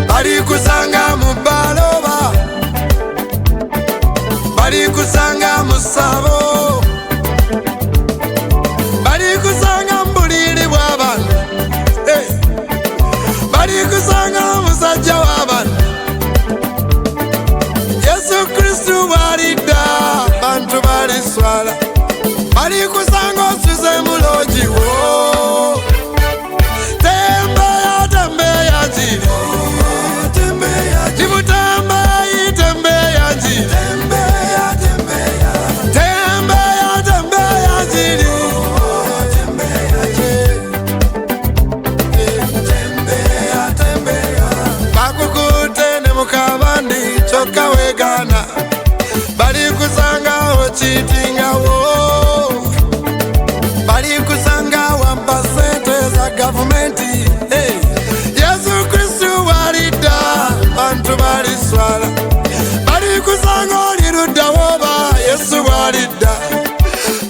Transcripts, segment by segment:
Balikusanga mu baloba, balikusanga mu ssabo, balikusanga mu buliri bw'abantu, balikusanga musajja w'abantu. Yesu Kristu bw'alidda bantu baliswala, balikusanga osuze mu loogi wo. Balikusanga ochitinga wo, balikusanga wampa sente za gavumenti. Yesu Kristu walidda bantu baliswala, balikusanga olirudda woba. Yesu walidda,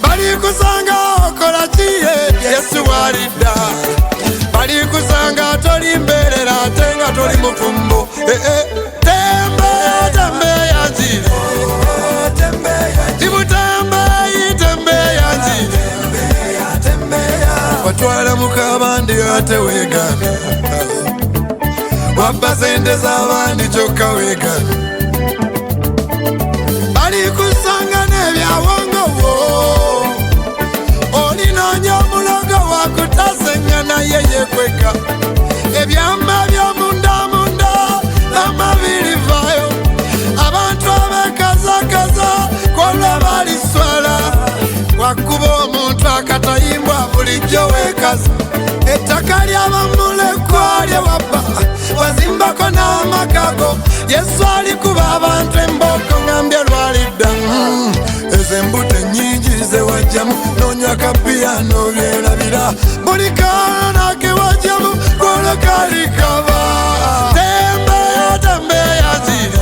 balikusanga okola kiye. Yesu walidda, balikusanga toli mberera ate nga toli mufumbo. Watwala mukabandi ate wegana, wabba sente z'abandi kyokka wegana. Balikusanga n'ebyawongo wo, olinoonya omulogo wakutasenga naye yekweka. Ebyama by'omunda lama birivaayo, abantu abekazakaza kwolwa baliswala. Wakuba omuntu akatayimbwa bulijjo weekaza, ettaka ly'abamulekwa lye wabba wazimbako n'amakago. Yesu alikuba abantu embooko ngambye lwalidda. Ezo embuto ennyingi ze wajjamu n'onywa kapiya n'obyerabira, buli kaana ke wajjamu kwolwo kalikaba. Tembeya tembeya ziri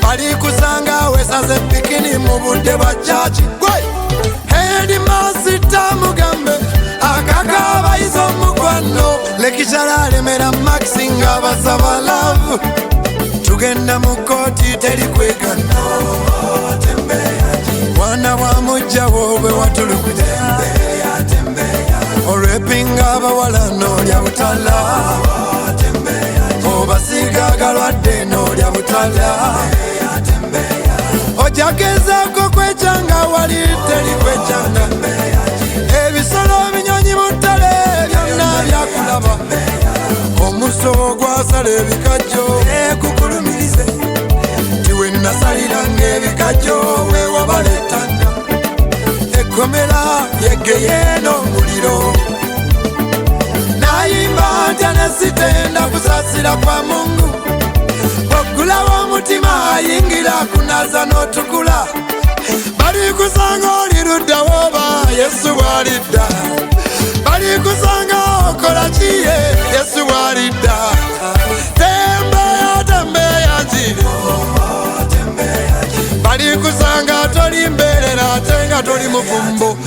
balikusanga wesaze pikini mu budde bwa chachi. Headmaster mugambe akaka abayizi omukwano, lekishara alemera maxi nga basaba love. Tugenda mu kooti teri kwegana, mwana wa mujja woobwe watulukuja. Orepinga abawala n'olya butala, obasiiga agalwadde n'olya butala. Ojagezaako kwecanga wali teri kwecanga, ebisolo ebinyonyi mu ttale byonna byakulaba. Omuso gwasala ebikajjo ekukulumirize, tiwe nasaliranga ebikajjo wewabaletanga. Ekkomera yeggeye n'omuliro, nayimba ntya ne sitenda kusasira kwa Mungu. Ogulawo omutima ayingira kunaza n'otukula, balikusanga olirudda woba. Yesu bwalidda, balikusanga okola kiye. Yesu bwalidda, tembeya tembeya nziri, balikusanga toli mberera ate nga toli mufumbo.